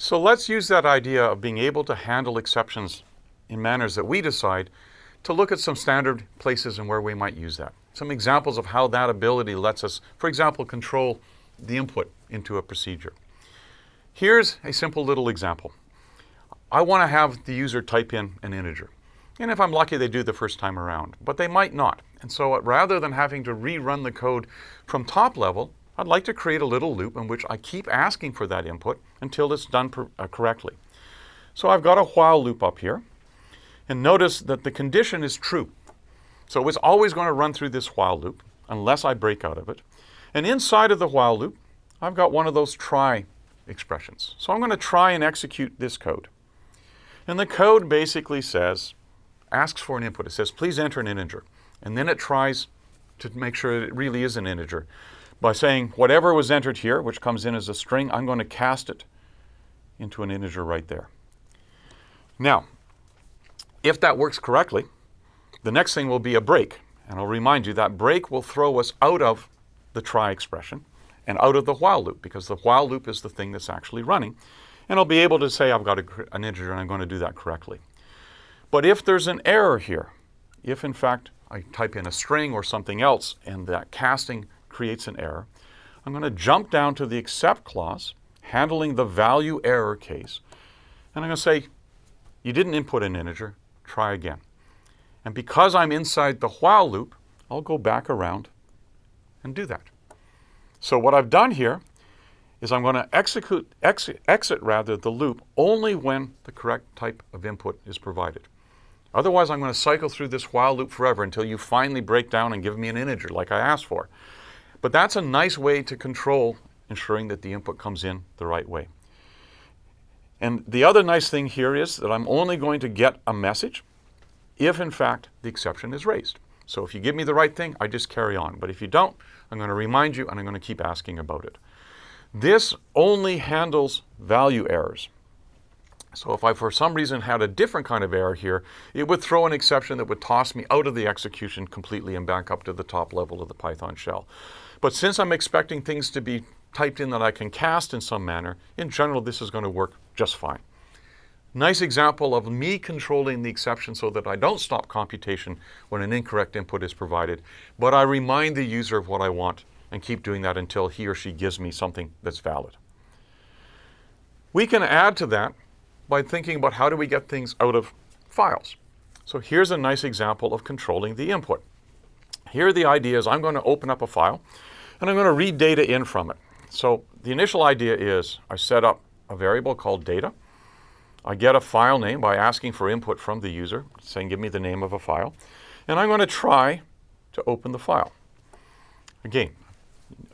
So let's use that idea of being able to handle exceptions in manners that we decide to look at some standard places and where we might use that. Some examples of how that ability lets us, for example, control the input into a procedure. Here's a simple little example. I want to have the user type in an integer. And if I'm lucky, they do the first time around, but they might not. And so rather than having to rerun the code from top level, I'd like to create a little loop in which I keep asking for that input until it's done correctly. So I've got a while loop up here. And notice that the condition is true. So it's always going to run through this while loop unless I break out of it. And inside of the while loop, I've got one of those try expressions. So I'm going to try and execute this code. And the code basically asks for an input. It says, please enter an integer. And then it tries to make sure that it really is an integer by saying whatever was entered here, which comes in as a string, I'm going to cast it into an integer right there. Now, if that works correctly, the next thing will be a break. And I'll remind you that break will throw us out of the try expression and out of the while loop, because the while loop is the thing that's actually running. And I'll be able to say I've got an integer and I'm going to do that correctly. But if there's an error here, if in fact I type in a string or something else and that casting creates an error, I'm going to jump down to the except clause, handling the value error case, and I'm going to say, you didn't input an integer, try again. And because I'm inside the while loop, I'll go back around and do that. So what I've done here is I'm going to exit the loop only when the correct type of input is provided. Otherwise, I'm going to cycle through this while loop forever until you finally break down and give me an integer like I asked for. But that's a nice way to control ensuring that the input comes in the right way. And the other nice thing here is that I'm only going to get a message if, in fact, the exception is raised. So if you give me the right thing, I just carry on. But if you don't, I'm going to remind you and I'm going to keep asking about it. This only handles value errors. So if I, for some reason, had a different kind of error here, it would throw an exception that would toss me out of the execution completely and back up to the top level of the Python shell. But since I'm expecting things to be typed in that I can cast in some manner, in general, this is going to work just fine. Nice example of me controlling the exception so that I don't stop computation when an incorrect input is provided, but I remind the user of what I want and keep doing that until he or she gives me something that's valid. We can add to that by thinking about how do we get things out of files. So here's a nice example of controlling the input. Here the idea is I'm going to open up a file and I'm going to read data in from it. So the initial idea is I set up a variable called data. I get a file name by asking for input from the user, saying give me the name of a file. And I'm going to try to open the file. Again,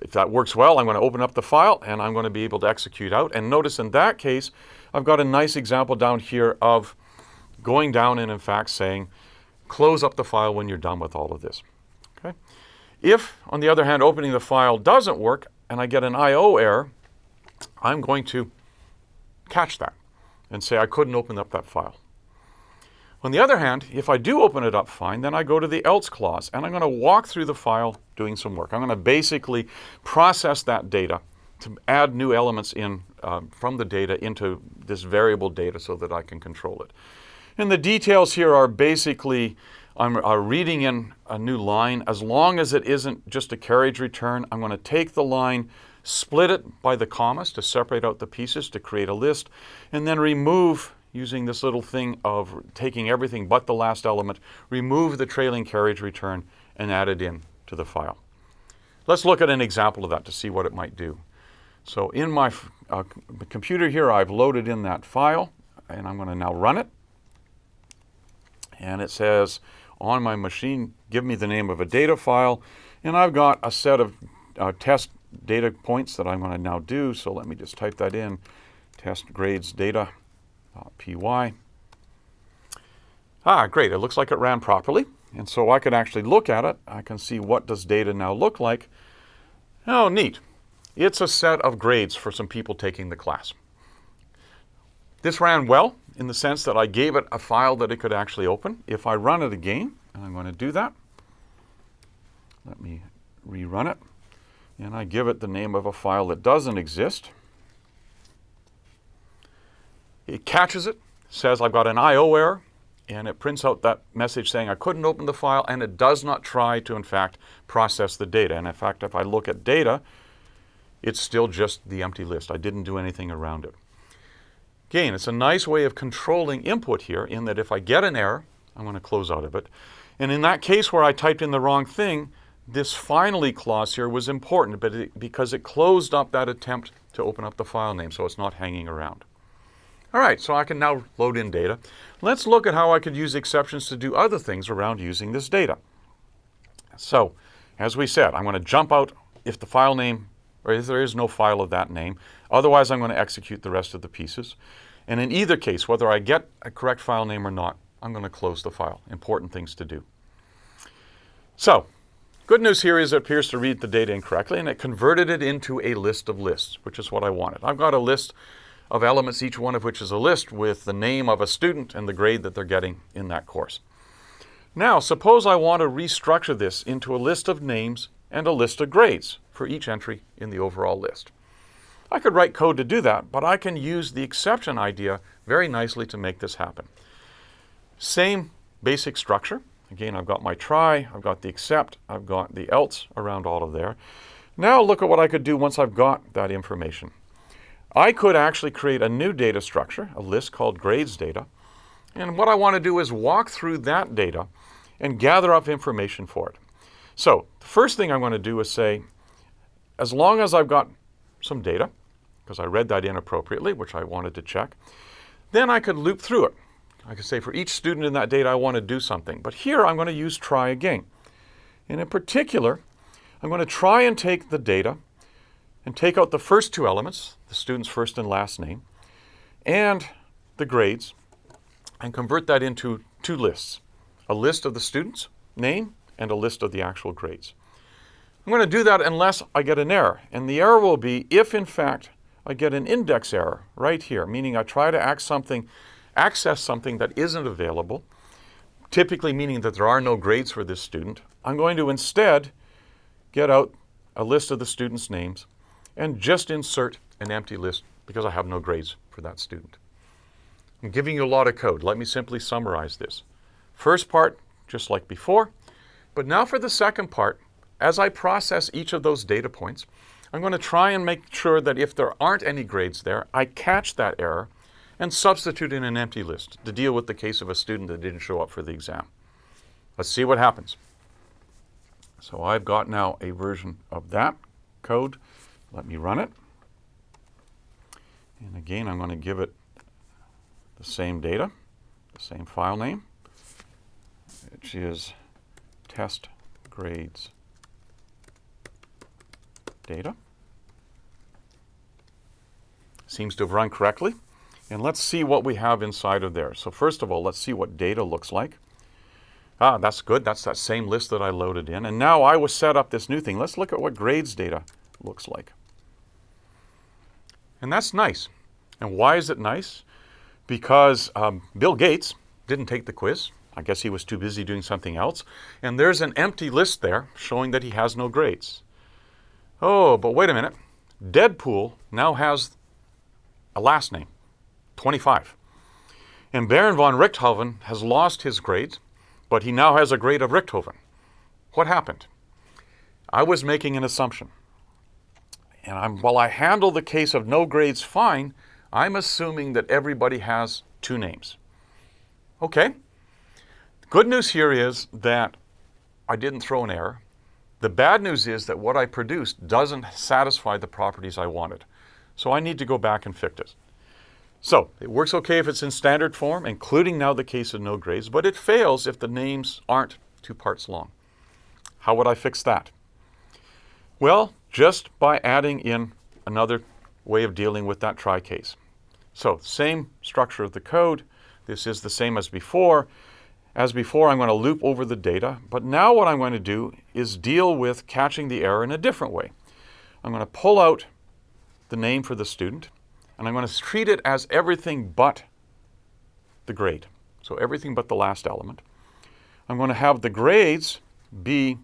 if that works well, I'm going to open up the file and I'm going to be able to execute out. And notice in that case, I've got a nice example down here of going down and in fact saying, close up the file when you're done with all of this. Okay? If, on the other hand, opening the file doesn't work and I get an I/O error, I'm going to catch that and say I couldn't open up that file. On the other hand, if I do open it up fine, then I go to the else clause and I'm going to walk through the file doing some work. I'm going to basically process that data to add new elements in from the data into this variable data so that I can control it. And the details here are basically I'm reading in a new line. As long as it isn't just a carriage return, I'm going to take the line, split it by the commas to separate out the pieces to create a list, and then remove, using this little thing of taking everything but the last element, remove the trailing carriage return and add it in to the file. Let's look at an example of that to see what it might do. So in my computer here, I've loaded in that file, and I'm going to now run it. And it says on my machine, give me the name of a data file, and I've got a set of test data points that I'm going to now do. So let me just type that in, test grades data.py. Great, it looks like it ran properly. And so I can actually look at it. I can see what does data now look like. Oh, neat. It's a set of grades for some people taking the class. This ran well in the sense that I gave it a file that it could actually open. If I run it again, and I'm going to do that, let me rerun it, and I give it the name of a file that doesn't exist. It catches it, says I've got an I/O error, and it prints out that message saying I couldn't open the file, and it does not try to, in fact, process the data. And in fact, if I look at data, it's still just the empty list. I didn't do anything around it. Again, it's a nice way of controlling input here in that if I get an error, I'm going to close out of it. And in that case where I typed in the wrong thing, this finally clause here was important because it closed up that attempt to open up the file name, so it's not hanging around. All right, so I can now load in data. Let's look at how I could use exceptions to do other things around using this data. So, as we said, I'm going to jump out if the file name, or if there is no file of that name. Otherwise, I'm going to execute the rest of the pieces. And in either case, whether I get a correct file name or not, I'm going to close the file. Important things to do. So, good news here is it appears to read the data incorrectly, and it converted it into a list of lists, which is what I wanted. I've got a list of elements, each one of which is a list with the name of a student and the grade that they're getting in that course. Now, suppose I want to restructure this into a list of names and a list of grades for each entry in the overall list. I could write code to do that, but I can use the exception idea very nicely to make this happen. Same basic structure. Again, I've got my try, I've got the except, I've got the else around all of there. Now look at what I could do once I've got that information. I could actually create a new data structure, a list called grades data. And what I want to do is walk through that data and gather up information for it. So the first thing I'm going to do is say, as long as I've got some data, because I read that inappropriately, which I wanted to check, then I could loop through it. I could say for each student in that data, I want to do something. But here I'm going to use try again. And in particular, I'm going to try and take the data and take out the first two elements, the student's first and last name, and the grades, and convert that into two lists. A list of the student's name and a list of the actual grades. I'm going to do that unless I get an error. And the error will be if, in fact, I get an index error right here, meaning I try to access something that isn't available, typically meaning that there are no grades for this student. I'm going to instead get out a list of the students' names and just insert an empty list because I have no grades for that student. I'm giving you a lot of code. Let me simply summarize this. First part, just like before, but now for the second part, as I process each of those data points, I'm going to try and make sure that if there aren't any grades there, I catch that error and substitute in an empty list to deal with the case of a student that didn't show up for the exam. Let's see what happens. So I've got now a version of that code. Let me run it. And again, I'm going to give it the same data, the same file name, which is test grades data. Seems to have run correctly. And let's see what we have inside of there. So first of all, let's see what data looks like. That's good. That's that same list that I loaded in. And now I will set up this new thing. Let's look at what grades data looks like. And that's nice. And why is it nice? Because Bill Gates didn't take the quiz. I guess he was too busy doing something else. And there's an empty list there showing that he has no grades. Oh, but wait a minute. Deadpool now has a last name, 25. And Baron von Richthofen has lost his grades, but he now has a grade of Richthofen. What happened? I was making an assumption. And while I handle the case of no grades fine, I'm assuming that everybody has two names. Okay. Good news here is that I didn't throw an error. The bad news is that what I produced doesn't satisfy the properties I wanted. So I need to go back and fix it. So it works okay if it's in standard form, including now the case of no grades, but it fails if the names aren't 2 parts long. How would I fix that? Well, just by adding in another way of dealing with that try case. So same structure of the code. This is the same as before. As before, I'm going to loop over the data, but now what I'm going to do is deal with catching the error in a different way. I'm going to pull out the name for the student, and I'm going to treat it as everything but the grade. So everything but the last element. I'm going to have the grades be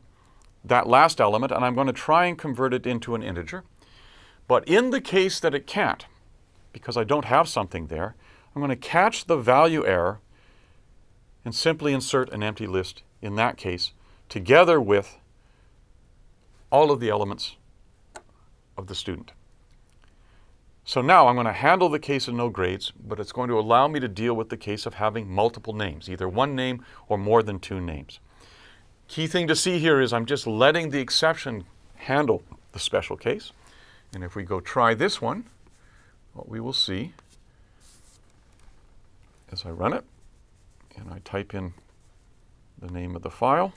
that last element, and I'm going to try and convert it into an integer. But in the case that it can't, because I don't have something there, I'm going to catch the value error and simply insert an empty list in that case, together with all of the elements of the student. So now I'm going to handle the case of no grades, but it's going to allow me to deal with the case of having multiple names, either one name or more than two names. Key thing to see here is I'm just letting the exception handle the special case. And if we go try this one, what we will see is I run it and I type in the name of the file.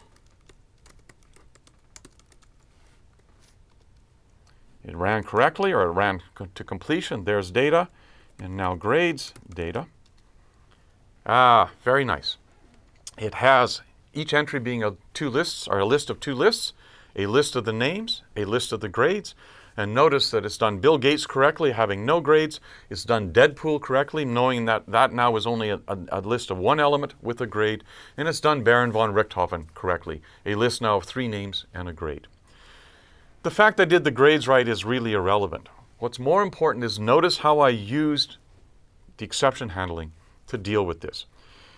It ran correctly, or it ran to completion. There's data, and now grades data. Very nice. It has each entry being two lists, or a list of two lists, a list of the names, a list of the grades, and notice that it's done Bill Gates correctly, having no grades. It's done Deadpool correctly, knowing that that now is only a list of one element with a grade, and it's done Baron von Richthofen correctly, a list now of three names and a grade. The fact I did the grades right is really irrelevant. What's more important is notice how I used the exception handling to deal with this.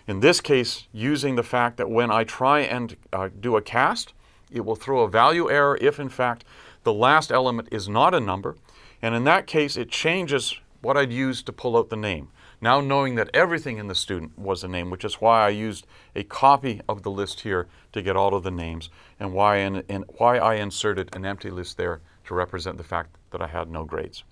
In this case, using the fact that when I try and do a cast, it will throw a value error if, in fact, the last element is not a number. And in that case, it changes what I'd used to pull out the name. Now knowing that everything in the student was a name, which is why I used a copy of the list here to get all of the names, and why I inserted an empty list there to represent the fact that I had no grades.